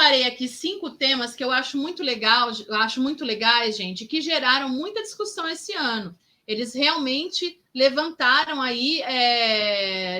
separei aqui 5 temas que eu acho muito legais, gente, que geraram muita discussão esse ano. Eles realmente levantaram aí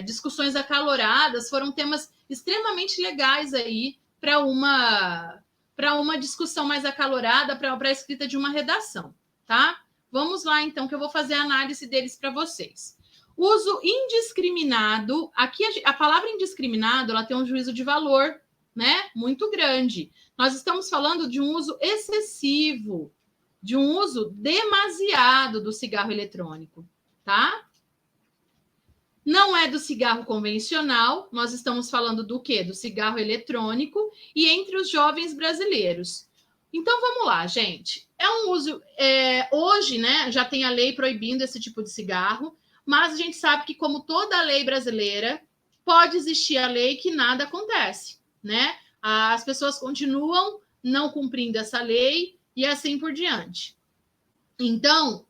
discussões acaloradas, foram temas extremamente legais aí para uma discussão mais acalorada, para a escrita de uma redação, tá? Vamos lá, então, que eu vou fazer a análise deles para vocês. Uso indiscriminado. Aqui a palavra indiscriminado, ela tem um juízo de valor, né? Muito grande. Nós estamos falando de um uso excessivo, de um uso demasiado do cigarro eletrônico, tá? Não é do cigarro convencional, nós estamos falando do quê? Do cigarro eletrônico e entre os jovens brasileiros. Então, vamos lá, gente. É um uso... hoje, né, já tem a lei proibindo esse tipo de cigarro, mas a gente sabe que, como toda lei brasileira, pode existir a lei que nada acontece, né? As pessoas continuam não cumprindo essa lei e assim por diante. Então,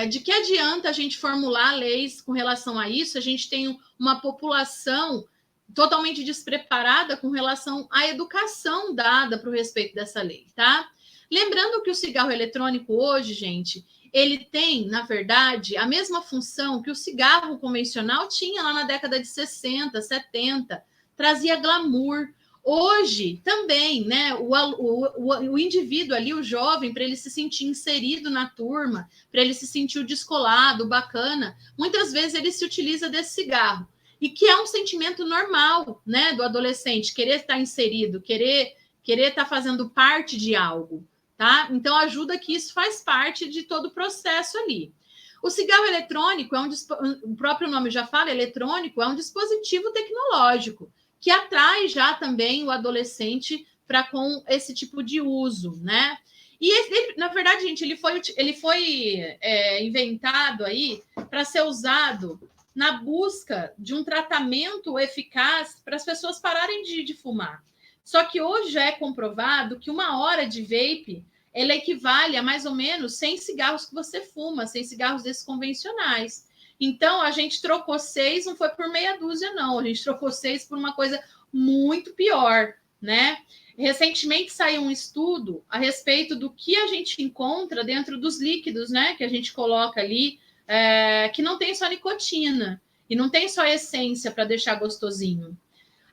de que adianta a gente formular leis com relação a isso? A gente tem uma população totalmente despreparada com relação à educação dada para o respeito dessa lei, tá? Lembrando que o cigarro eletrônico hoje, gente, ele tem, na verdade, a mesma função que o cigarro convencional tinha lá na década de 60, 70, trazia glamour. Hoje, também, né, o indivíduo ali, o jovem, para ele se sentir inserido na turma, para ele se sentir descolado, bacana, muitas vezes ele se utiliza desse cigarro. E que é um sentimento normal, né, do adolescente, querer estar inserido, querer estar fazendo parte de algo, tá? Então, ajuda que isso faz parte de todo o processo ali. O cigarro eletrônico, o próprio nome já fala, eletrônico, é um dispositivo tecnológico, que atrai já também o adolescente para com esse tipo de uso, né? E ele, na verdade, gente, ele foi inventado aí para ser usado na busca de um tratamento eficaz para as pessoas pararem de fumar. Só que hoje já é comprovado que 1 hora de vape ela equivale a mais ou menos 100 cigarros que você fuma, 100 cigarros desses convencionais. Então, a gente trocou 6, não foi por meia dúzia, não. A gente trocou 6 por uma coisa muito pior, né? Recentemente saiu um estudo a respeito do que a gente encontra dentro dos líquidos, né? Que a gente coloca ali, que não tem só nicotina e não tem só essência para deixar gostosinho.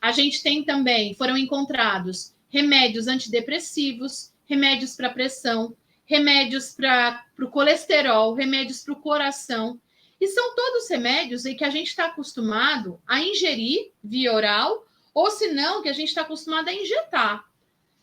A gente tem também, foram encontrados remédios antidepressivos, remédios para pressão, remédios para o colesterol, remédios para o coração. E são todos remédios em que a gente está acostumado a ingerir via oral, ou se não, que a gente está acostumado a injetar.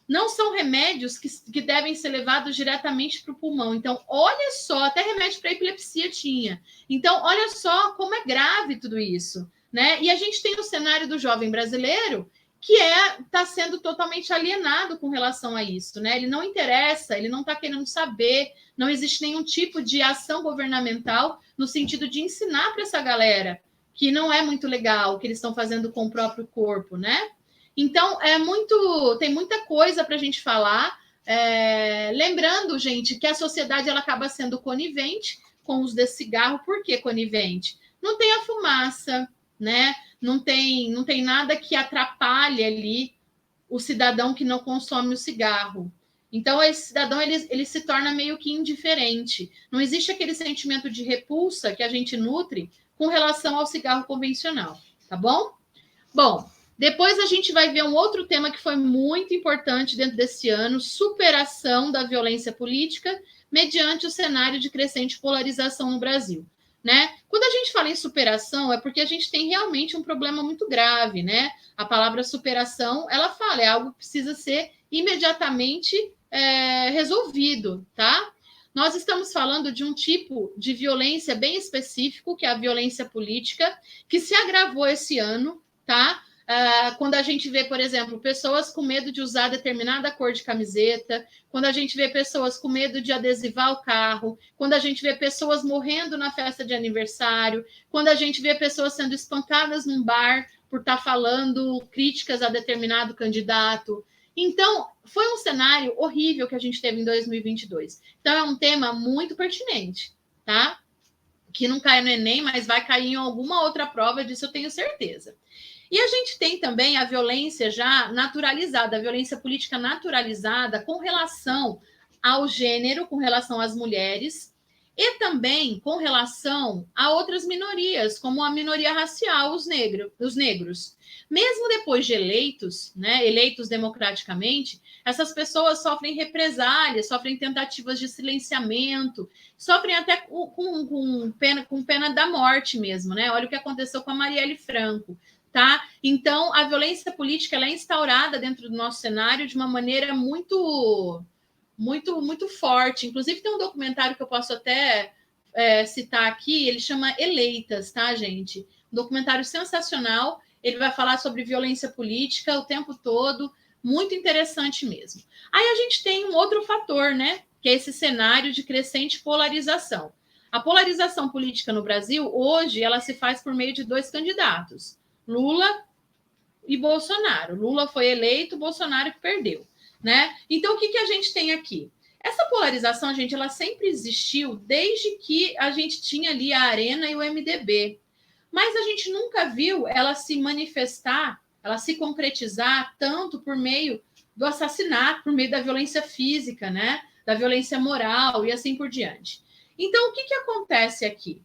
Não são remédios que devem ser levados diretamente para o pulmão. Então, olha só, até remédio para epilepsia tinha. Então, olha só como é grave tudo isso, né? E a gente tem o cenário do jovem brasileiro que está sendo totalmente alienado com relação a isso, né? Ele não interessa, ele não está querendo saber, não existe nenhum tipo de ação governamental no sentido de ensinar para essa galera que não é muito legal o que eles estão fazendo com o próprio corpo, né? Então, tem muita coisa para a gente falar. Lembrando, gente, que a sociedade ela acaba sendo conivente com os desse cigarro. Por que conivente? Não tem a fumaça, né? Não tem nada que atrapalhe ali o cidadão que não consome o cigarro. Então, esse cidadão ele se torna meio que indiferente. Não existe aquele sentimento de repulsa que a gente nutre com relação ao cigarro convencional, tá bom? Bom, depois a gente vai ver um outro tema que foi muito importante dentro desse ano, superação da violência política mediante o cenário de crescente polarização no Brasil. Né? Quando a gente fala em superação, é porque a gente tem realmente um problema muito grave, né? A palavra superação, ela fala, é algo que precisa ser imediatamente resolvido, tá? Nós estamos falando de um tipo de violência bem específico, que é a violência política, que se agravou esse ano, tá? Quando a gente vê, por exemplo, pessoas com medo de usar determinada cor de camiseta, quando a gente vê pessoas com medo de adesivar o carro, quando a gente vê pessoas morrendo na festa de aniversário, quando a gente vê pessoas sendo espancadas num bar por estar falando críticas a determinado candidato. Então, foi um cenário horrível que a gente teve em 2022. Então, é um tema muito pertinente, tá? Que não cai no Enem, mas vai cair em alguma outra prova, disso eu tenho certeza. E a gente tem também a violência já naturalizada, a violência política naturalizada com relação ao gênero, com relação às mulheres, e também com relação a outras minorias, como a minoria racial, os negros. Mesmo depois de eleitos, né, eleitos democraticamente, essas pessoas sofrem represálias, sofrem tentativas de silenciamento, sofrem até com pena da morte mesmo, né? Olha o que aconteceu com a Marielle Franco, tá? Então, a violência política ela é instaurada dentro do nosso cenário de uma maneira muito forte. Inclusive, tem um documentário que eu posso até citar aqui, ele chama Eleitas, tá, gente? Um documentário sensacional. Ele vai falar sobre violência política o tempo todo, muito interessante mesmo. Aí a gente tem um outro fator, né? Que é esse cenário de crescente polarização. A polarização política no Brasil, hoje, ela se faz por meio de 2 candidatos, Lula e Bolsonaro. Lula foi eleito, Bolsonaro que perdeu, né? Então, o que a gente tem aqui? Essa polarização, gente, ela sempre existiu desde que a gente tinha ali a Arena e o MDB. Mas a gente nunca viu ela se manifestar, ela se concretizar tanto por meio do assassinato, por meio da violência física, né? Da violência moral e assim por diante. Então, o que acontece aqui?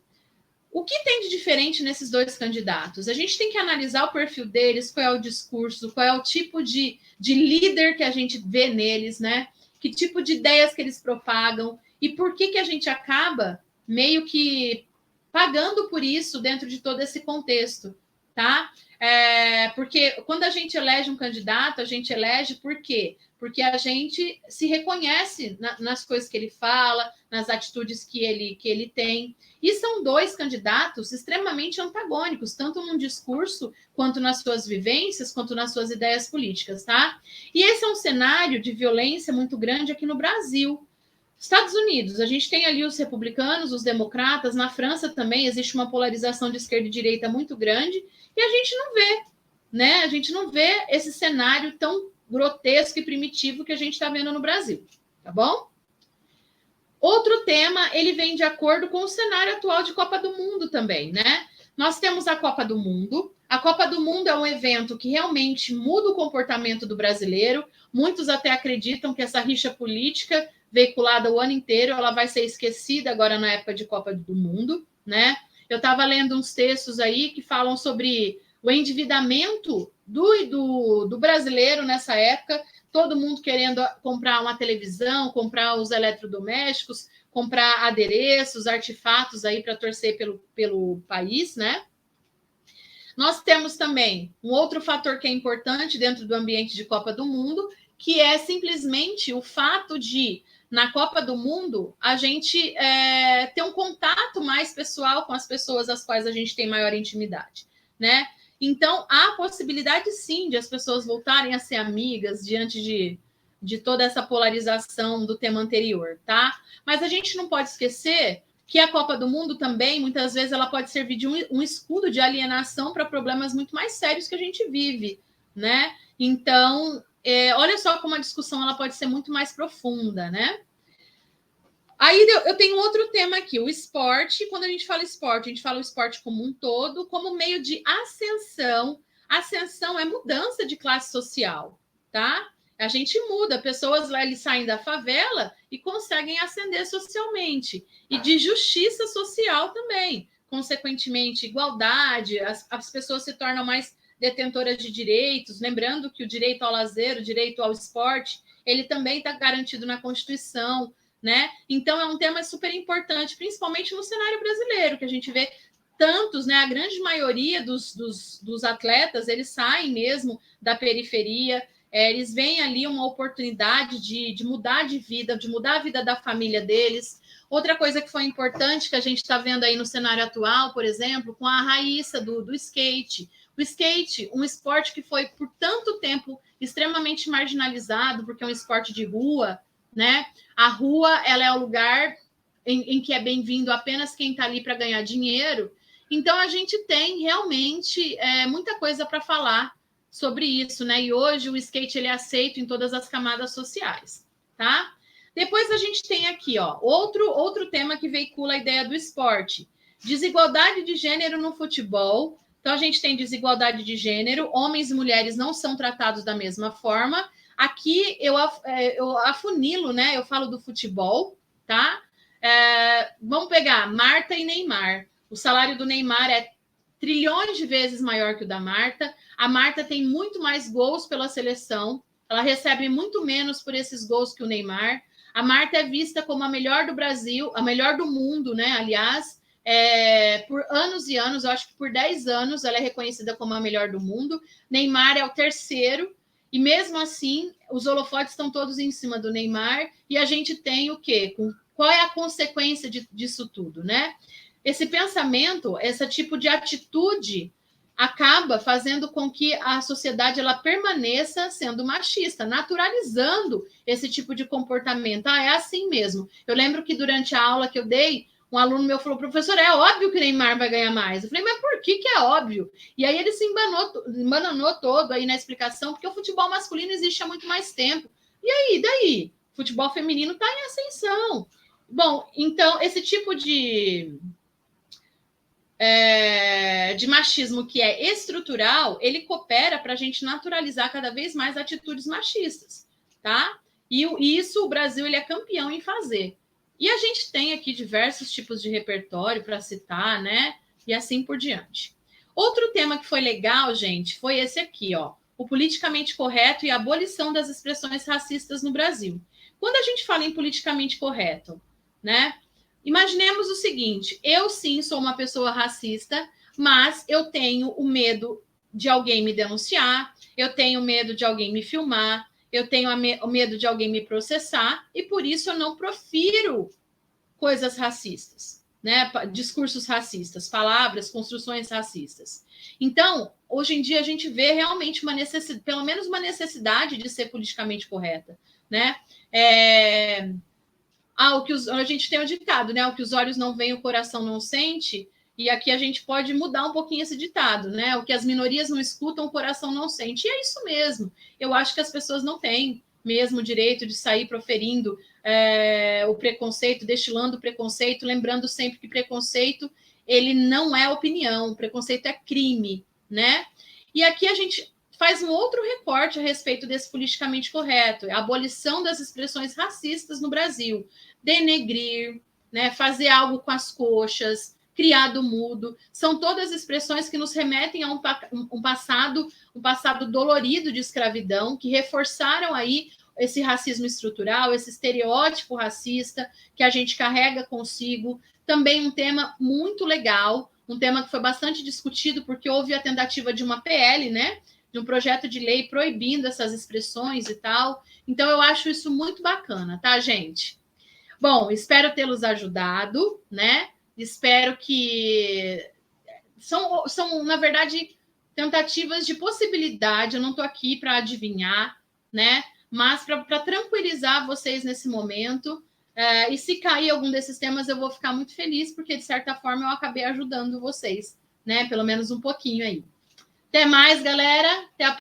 O que tem de diferente nesses 2 candidatos? A gente tem que analisar o perfil deles, qual é o discurso, qual é o tipo de líder que a gente vê neles, né? Que tipo de ideias que eles propagam e por que a gente acaba meio que pagando por isso dentro de todo esse contexto, tá? Porque quando a gente elege um candidato, a gente elege por quê? Porque a gente se reconhece nas coisas que ele fala, nas atitudes que ele tem. E são 2 candidatos extremamente antagônicos, tanto num discurso, quanto nas suas vivências, quanto nas suas ideias políticas, tá? E esse é um cenário de violência muito grande aqui no Brasil. Estados Unidos, a gente tem ali os republicanos, os democratas, na França também existe uma polarização de esquerda e direita muito grande, e a gente não vê, né? A gente não vê esse cenário tão grotesco e primitivo que a gente está vendo no Brasil, tá bom? Outro tema, ele vem de acordo com o cenário atual de Copa do Mundo também, né? Nós temos a Copa do Mundo. A Copa do Mundo é um evento que realmente muda o comportamento do brasileiro. Muitos até acreditam que essa rixa política veiculada o ano inteiro, ela vai ser esquecida agora na época de Copa do Mundo, né? Eu estava lendo uns textos aí que falam sobre o endividamento do brasileiro nessa época, todo mundo querendo comprar uma televisão, comprar os eletrodomésticos, comprar adereços, artefatos aí para torcer pelo país, né? Nós temos também um outro fator que é importante dentro do ambiente de Copa do Mundo, que é simplesmente o fato de, na Copa do Mundo, a gente ter um contato mais pessoal com as pessoas às quais a gente tem maior intimidade, né? Então, há possibilidade, sim, de as pessoas voltarem a ser amigas diante de toda essa polarização do tema anterior, tá? Mas a gente não pode esquecer que a Copa do Mundo também, muitas vezes, ela pode servir de um escudo de alienação para problemas muito mais sérios que a gente vive, né? Então, olha só como a discussão ela pode ser muito mais profunda, né? Aí eu tenho outro tema aqui, o esporte. Quando a gente fala esporte, a gente fala o esporte como um todo, como meio de ascensão. Ascensão é mudança de classe social, tá? A gente muda, pessoas lá eles saem da favela e conseguem ascender socialmente. E de justiça social também. Consequentemente, igualdade, as pessoas se tornam mais detentoras de direitos. Lembrando que o direito ao lazer, o direito ao esporte, ele também está garantido na Constituição, né? Então, é um tema super importante, principalmente no cenário brasileiro, que a gente vê tantos, né? A grande maioria dos atletas, eles saem mesmo da periferia, eles veem ali uma oportunidade de mudar de vida, de mudar a vida da família deles. Outra coisa que foi importante, que a gente está vendo aí no cenário atual, por exemplo, com a Raíssa do skate. O skate, um esporte que foi por tanto tempo extremamente marginalizado, porque é um esporte de rua, né? A rua ela é o lugar em que é bem-vindo apenas quem está ali para ganhar dinheiro. Então, a gente tem realmente muita coisa para falar sobre isso, né? E hoje o skate ele é aceito em todas as camadas sociais, tá? Depois a gente tem aqui, ó, outro tema que veicula a ideia do esporte. Desigualdade de gênero no futebol. Então, a gente tem desigualdade de gênero, homens e mulheres não são tratados da mesma forma. Aqui eu afunilo, né? Eu falo do futebol, tá? Vamos pegar Marta e Neymar. O salário do Neymar é trilhões de vezes maior que o da Marta. A Marta tem muito mais gols pela seleção, ela recebe muito menos por esses gols que o Neymar. A Marta é vista como a melhor do Brasil, a melhor do mundo, né? Aliás, por anos e anos, eu acho que por 10 anos ela é reconhecida como a melhor do mundo. Neymar é o terceiro, e mesmo assim, os holofotes estão todos em cima do Neymar, e a gente tem o quê? Qual é a consequência disso tudo, né? Esse pensamento, esse tipo de atitude acaba fazendo com que a sociedade ela permaneça sendo machista, naturalizando esse tipo de comportamento. É assim mesmo. Eu lembro que durante a aula que eu dei, um aluno meu falou, professor, é óbvio que o Neymar vai ganhar mais. Eu falei, mas por que é óbvio? E aí ele se embananou todo aí na explicação, porque o futebol masculino existe há muito mais tempo. E aí, daí? O futebol feminino está em ascensão. Bom, então, esse tipo de machismo que é estrutural, ele coopera para a gente naturalizar cada vez mais atitudes machistas, tá? E isso o Brasil ele é campeão em fazer. E a gente tem aqui diversos tipos de repertório para citar, né? E assim por diante. Outro tema que foi legal, gente, foi esse aqui, ó. O politicamente correto e a abolição das expressões racistas no Brasil. Quando a gente fala em politicamente correto, né? Imaginemos o seguinte: eu sim sou uma pessoa racista, mas eu tenho o medo de alguém me denunciar, eu tenho medo de alguém me filmar, eu tenho o medo de alguém me processar, e por isso eu não profiro coisas racistas, né? Discursos racistas, palavras, construções racistas. Então, hoje em dia, a gente vê realmente uma necessidade, pelo menos uma necessidade de ser politicamente correta, né? A gente tem o ditado, né? O que os olhos não veem, o coração não sente. E aqui a gente pode mudar um pouquinho esse ditado, né? O que as minorias não escutam, o coração não sente. E é isso mesmo. Eu acho que as pessoas não têm mesmo o direito de sair proferindo o preconceito, destilando o preconceito, lembrando sempre que preconceito ele não é opinião, preconceito é crime, né? E aqui a gente faz um outro recorte a respeito desse politicamente correto, a abolição das expressões racistas no Brasil. Denegrir, né, fazer algo com as coxas, criado mudo, são todas expressões que nos remetem a um passado dolorido de escravidão, que reforçaram aí esse racismo estrutural, esse estereótipo racista que a gente carrega consigo. Também um tema muito legal, um tema que foi bastante discutido, porque houve a tentativa de uma PL, né, de um projeto de lei proibindo essas expressões e tal. Então, eu acho isso muito bacana, tá, gente? Bom, espero tê-los ajudado, né? Espero que... São, na verdade, tentativas de possibilidade. Eu não estou aqui para adivinhar, né? Mas para tranquilizar vocês nesse momento. E se cair algum desses temas, eu vou ficar muito feliz, porque, de certa forma, eu acabei ajudando vocês, né? Pelo menos um pouquinho aí. Até mais, galera. Até a